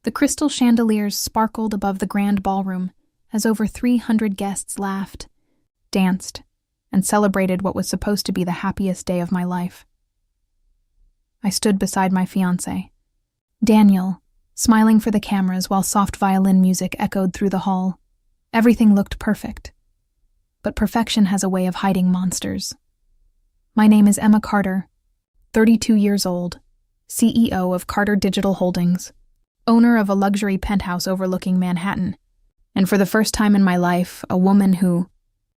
The crystal chandeliers sparkled above the grand ballroom as over 300 guests laughed, danced, and celebrated what was supposed to be the happiest day of my life. I stood beside my fiancé, Daniel, smiling for the cameras while soft violin music echoed through the hall. Everything looked perfect. But perfection has a way of hiding monsters. My name is Emma Carter, 32 years old, CEO of Carter Digital Holdings, owner of a luxury penthouse overlooking Manhattan, and for the first time in my life, a woman who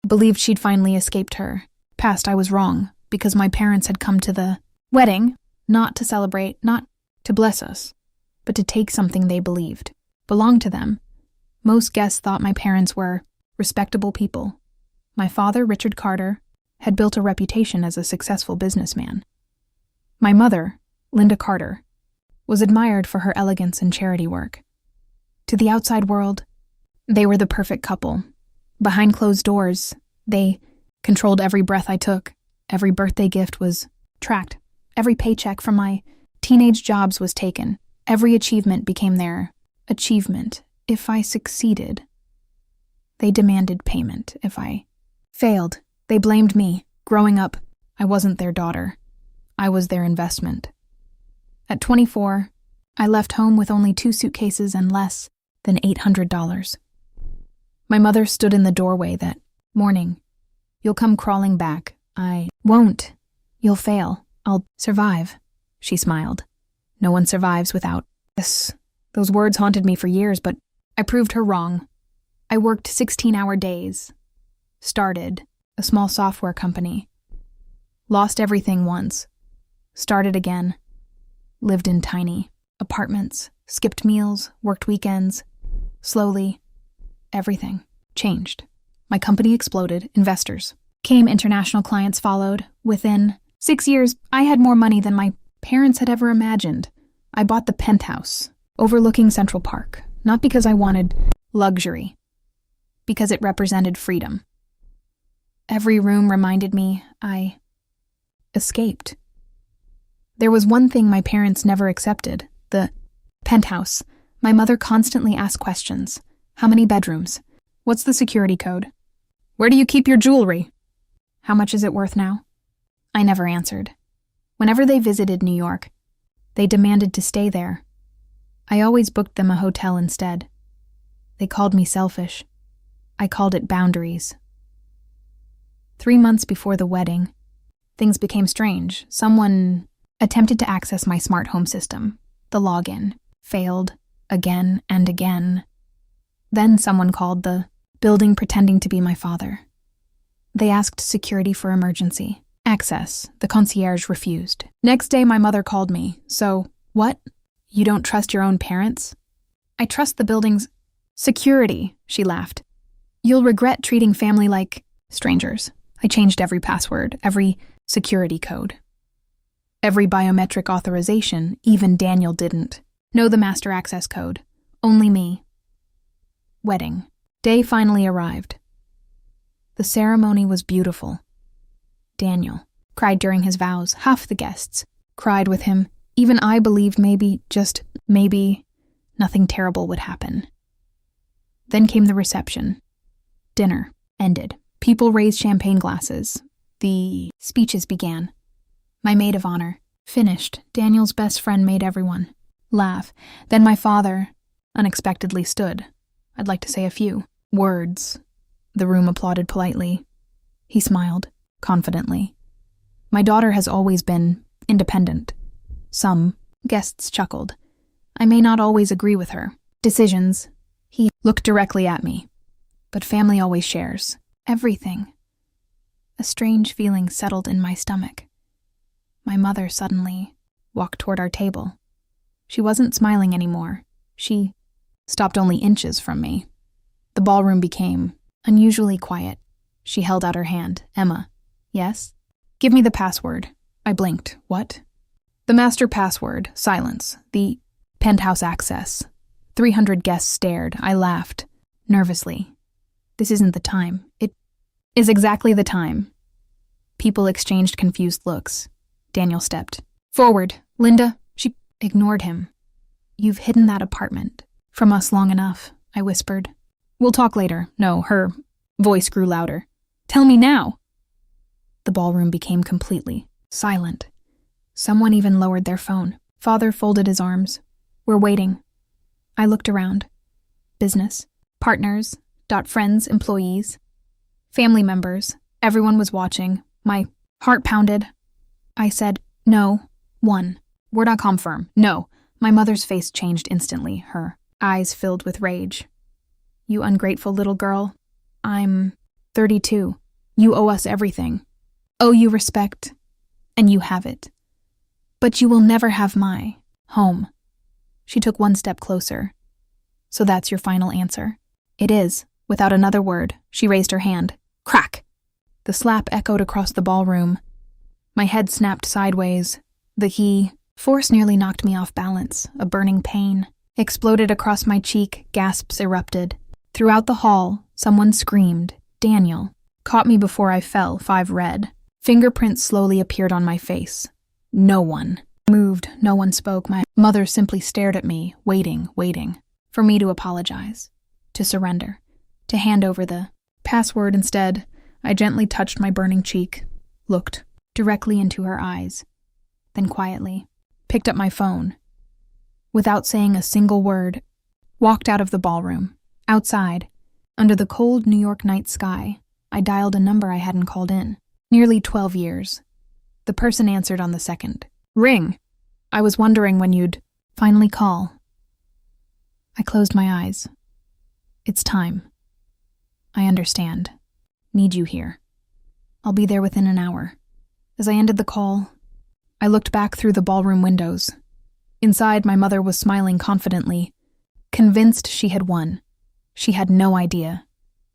believed she'd finally escaped her past. I was wrong, because my parents had come to the wedding, not to celebrate, not to bless us, but to take something they believed belonged to them. Most guests thought my parents were respectable people. My father, Richard Carter, had built a reputation as a successful businessman. My mother, Linda Carter, was admired for her elegance and charity work. To the outside world, they were the perfect couple. Behind closed doors, they controlled every breath I took. Every birthday gift was tracked. Every paycheck from my teenage jobs was taken. Every achievement became their achievement. If I succeeded, they demanded payment. If I failed, they blamed me. Growing up, I wasn't their daughter. I was their investment. At 24, I left home with only 2 suitcases and less than $800. My mother stood in the doorway that morning. "You'll come crawling back." "I won't. You'll fail. I'll survive," she smiled. "No one survives without this." Those words haunted me for years, but I proved her wrong. I worked 16-hour days, started a small software company, lost everything once, started again, lived in tiny apartments, skipped meals, worked weekends. Slowly, everything changed. My company exploded, investors came, international clients followed. Within 6 years, I had more money than my parents had ever imagined. I bought the penthouse overlooking Central Park, not because I wanted luxury, because it represented freedom. Every room reminded me I escaped. There was one thing my parents never accepted: the penthouse. My mother constantly asked questions. How many bedrooms? What's the security code? Where do you keep your jewelry? How much is it worth now? I never answered. Whenever they visited New York, they demanded to stay there. I always booked them a hotel instead. They called me selfish. I called it boundaries. 3 months before the wedding, things became strange. Someone attempted to access my smart home system. The login failed again and again. Then someone called the building pretending to be my father. They asked security for emergency access. The concierge refused. Next day, my mother called me. "So, what? You don't trust your own parents?" "I trust the building's security," she laughed. "You'll regret treating family like strangers." I changed every password, every security code, every biometric authorization. Even Daniel didn't know the master access code. Only me. Wedding day finally arrived. The ceremony was beautiful. Daniel cried during his vows. Half the guests cried with him. Even I believed maybe, just maybe, nothing terrible would happen. Then came the reception. Dinner ended. People raised champagne glasses. The speeches began. My maid of honor finished. Daniel's best friend made everyone laugh. Then my father unexpectedly stood. I'd like to say a few words. The room applauded politely. He smiled confidently. My daughter has always been independent. Some guests chuckled. I may not always agree with her decisions. He looked directly at me. But family always shares everything. A strange feeling settled in my stomach. My mother suddenly walked toward our table. She wasn't smiling anymore. She stopped only inches from me. The ballroom became unusually quiet. She held out her hand. "Emma." "Yes?" "Give me the password." I blinked. "What?" "The master password." Silence. "The penthouse access." 300 guests stared. I laughed nervously. "This isn't the time." "It is exactly the time." People exchanged confused looks. Daniel stepped forward. "Linda." She ignored him. You've hidden that apartment from us long enough, I whispered. We'll talk later. No, her voice grew louder. Tell me now. The ballroom became completely silent. Someone even lowered their phone. Father folded his arms. We're waiting. I looked around. Business, partners, friends, employees, family members. Everyone was watching. My heart pounded. I said, no, one. We're .com firm. No. My mother's face changed instantly, her eyes filled with rage. You ungrateful little girl. I'm 32. You owe us everything. Owe you respect, and you have it. But you will never have my home. She took one step closer. So that's your final answer? It is. Without another word, she raised her hand. Crack! The slap echoed across the ballroom. My head snapped sideways. The force nearly knocked me off balance. A burning pain exploded across my cheek. Gasps erupted. Throughout the hall, someone screamed. Daniel caught me before I fell, 5 red. Fingerprints slowly appeared on my face. No one moved. No one spoke. My mother simply stared at me, waiting for me to apologize, to surrender, to hand over the password. Instead, I gently touched my burning cheek, looked directly into her eyes, then quietly picked up my phone. Without saying a single word, walked out of the ballroom. Outside, under the cold New York night sky, I dialed a number I hadn't called in. Nearly 12 years. The person answered on the second ring. I was wondering when you'd finally call. I closed my eyes. It's time. I understand. Need you here. I'll be there within an hour. As I ended the call, I looked back through the ballroom windows. Inside, my mother was smiling confidently, convinced she had won. She had no idea.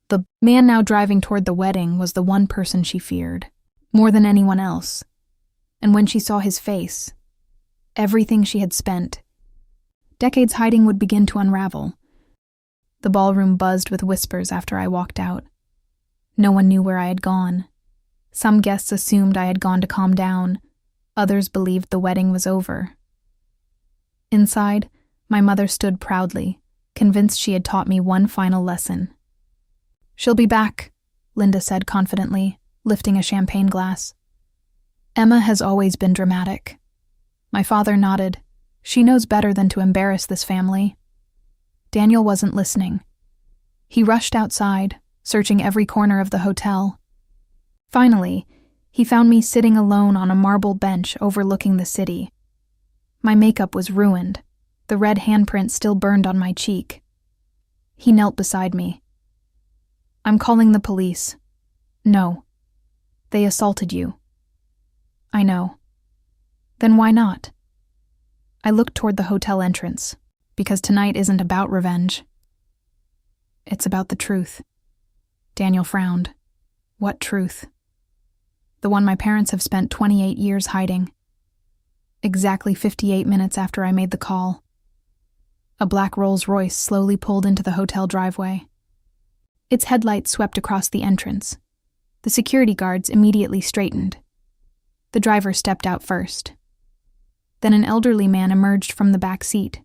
The man now driving toward the wedding was the one person she feared, more than anyone else. And when she saw his face, everything she had spent, decades hiding, would begin to unravel. The ballroom buzzed with whispers after I walked out. No one knew where I had gone. Some guests assumed I had gone to calm down. Others believed the wedding was over. Inside, my mother stood proudly, convinced she had taught me one final lesson. She'll be back, Linda said confidently, lifting a champagne glass. Emma has always been dramatic. My father nodded. She knows better than to embarrass this family. Daniel wasn't listening. He rushed outside, searching every corner of the hotel. Finally, he found me sitting alone on a marble bench overlooking the city. My makeup was ruined. The red handprint still burned on my cheek. He knelt beside me. I'm calling the police. No. They assaulted you. I know. Then why not? I looked toward the hotel entrance, because tonight isn't about revenge. It's about the truth. Daniel frowned. What truth? The one my parents have spent 28 years hiding. Exactly 58 minutes after I made the call, a black Rolls-Royce slowly pulled into the hotel driveway. Its headlights swept across the entrance. The security guards immediately straightened. The driver stepped out first. Then an elderly man emerged from the back seat.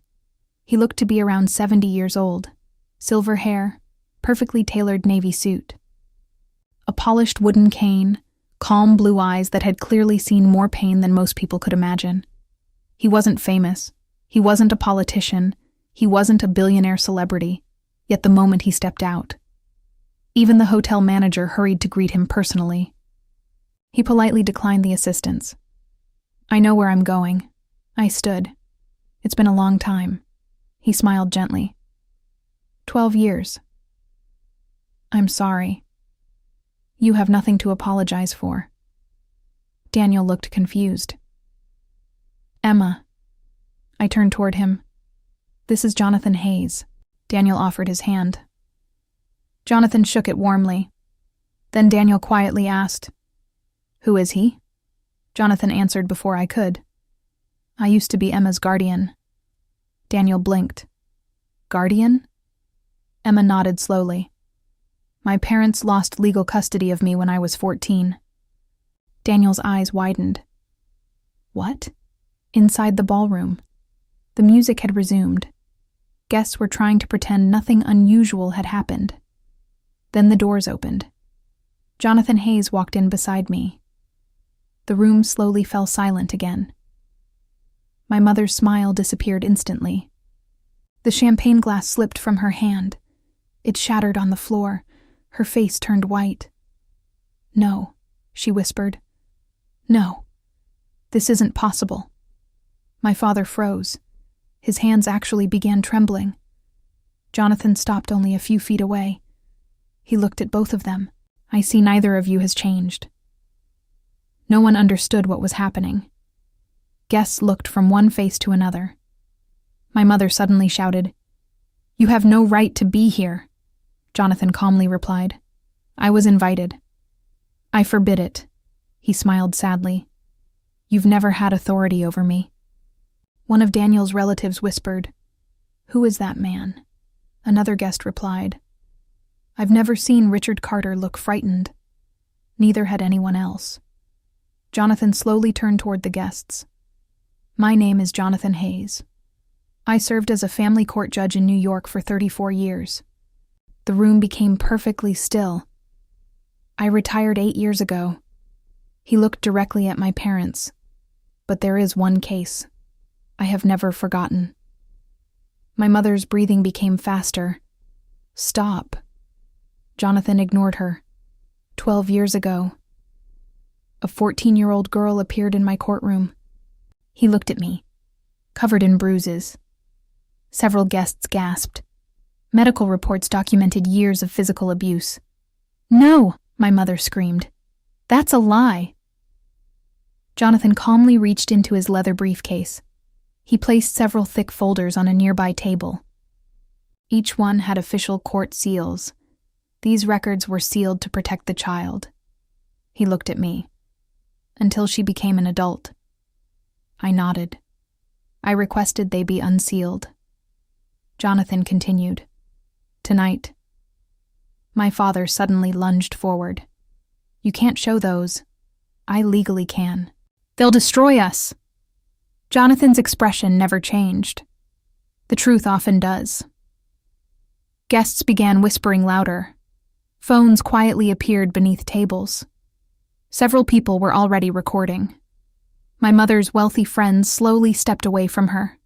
He looked to be around 70 years old. Silver hair, perfectly tailored navy suit. A polished wooden cane, calm blue eyes that had clearly seen more pain than most people could imagine. He wasn't famous. He wasn't a politician. He wasn't a billionaire celebrity. Yet the moment he stepped out, even the hotel manager hurried to greet him personally. He politely declined the assistance. I know where I'm going. I stood. It's been a long time. He smiled gently. 12 years. I'm sorry. You have nothing to apologize for. Daniel looked confused. Emma. I turned toward him. This is Jonathan Hayes. Daniel offered his hand. Jonathan shook it warmly. Then Daniel quietly asked, Who is he? Jonathan answered before I could. I used to be Emma's guardian. Daniel blinked. Guardian? Emma nodded slowly. My parents lost legal custody of me when I was 14. Daniel's eyes widened. What? Inside the ballroom. The music had resumed. Guests were trying to pretend nothing unusual had happened. Then the doors opened. Jonathan Hayes walked in beside me. The room slowly fell silent again. My mother's smile disappeared instantly. The champagne glass slipped from her hand. It shattered on the floor. Her face turned white. "No," she whispered. "No. This isn't possible." My father froze. His hands actually began trembling. Jonathan stopped only a few feet away. He looked at both of them. "I see neither of you has changed." No one understood what was happening. Guests looked from one face to another. My mother suddenly shouted, "You have no right to be here." Jonathan calmly replied, "I was invited." "I forbid it." He smiled sadly. "You've never had authority over me." One of Daniel's relatives whispered, "Who is that man?" Another guest replied, "I've never seen Richard Carter look frightened." Neither had anyone else. Jonathan slowly turned toward the guests. "My name is Jonathan Hayes. I served as a family court judge in New York for 34 years. The room became perfectly still. I retired 8 years ago." He looked directly at my parents. "But there is one case. I have never forgotten." My mother's breathing became faster. "Stop." Jonathan ignored her. 12 years ago, a 14-year-old girl appeared in my courtroom. He looked at me, covered in bruises. Several guests gasped. Medical reports documented years of physical abuse. "No," my mother screamed. "That's a lie." Jonathan calmly reached into his leather briefcase. He placed several thick folders on a nearby table. Each one had official court seals. These records were sealed to protect the child. He looked at me. "Until she became an adult." I nodded. I requested they be unsealed. Jonathan continued, "Tonight." My father suddenly lunged forward. "You can't show those. I legally can. They'll destroy us." Jonathan's expression never changed. The truth often does. Guests began whispering louder. Phones quietly appeared beneath tables. Several people were already recording. My mother's wealthy friends slowly stepped away from her.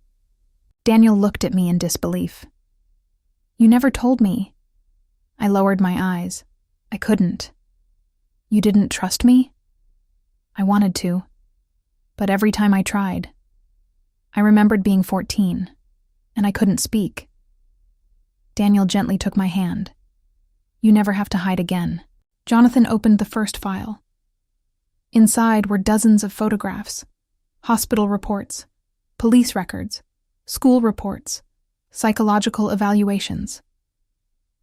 Daniel looked at me in disbelief. "You never told me." I lowered my eyes. I couldn't. "You didn't trust me?" I wanted to, but every time I tried. I remembered being 14, and I couldn't speak. Daniel gently took my hand. "You never have to hide again." Jonathan opened the first file. Inside were dozens of photographs, hospital reports, police records, school reports, psychological evaluations.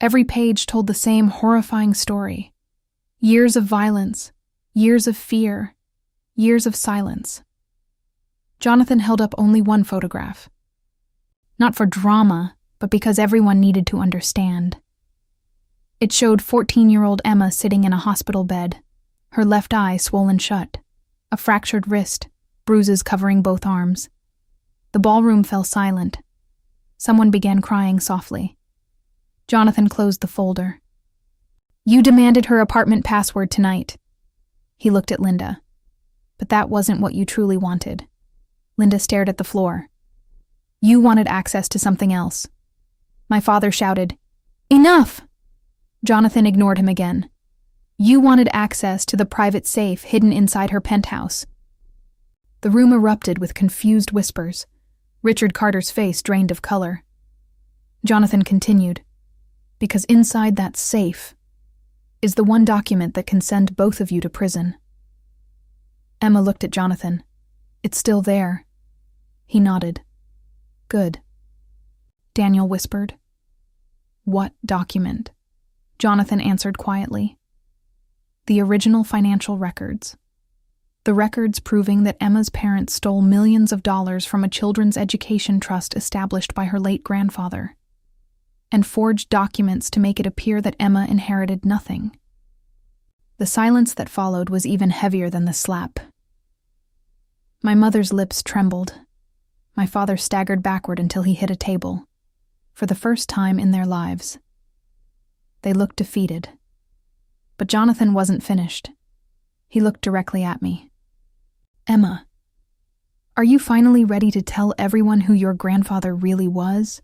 Every page told the same horrifying story. Years of violence, years of fear, years of silence. Jonathan held up only one photograph. Not for drama, but because everyone needed to understand. It showed 14-year-old Emma sitting in a hospital bed, her left eye swollen shut, a fractured wrist, bruises covering both arms. The ballroom fell silent. Someone began crying softly. Jonathan closed the folder. "You demanded her apartment password tonight." He looked at Linda. "But that wasn't what you truly wanted." Linda stared at the floor. "You wanted access to something else." My father shouted, "Enough!" Jonathan ignored him again. "You wanted access to the private safe hidden inside her penthouse." The room erupted with confused whispers. Richard Carter's face drained of color. Jonathan continued, "Because inside that safe is the one document that can send both of you to prison." Emma looked at Jonathan. "It's still there." He nodded. "Good." Daniel whispered. "What document?" Jonathan answered quietly. "The original financial records. The records proving that Emma's parents stole millions of dollars from a children's education trust established by her late grandfather, and forged documents to make it appear that Emma inherited nothing." The silence that followed was even heavier than the slap. My mother's lips trembled. My father staggered backward until he hit a table, for the first time in their lives. They looked defeated. But Jonathan wasn't finished. He looked directly at me. "Emma, are you finally ready to tell everyone who your grandfather really was?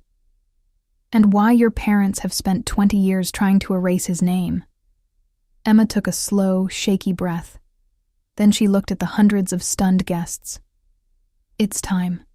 And why your parents have spent 20 years trying to erase his name?" Emma took a slow, shaky breath. Then she looked at the hundreds of stunned guests. "It's time.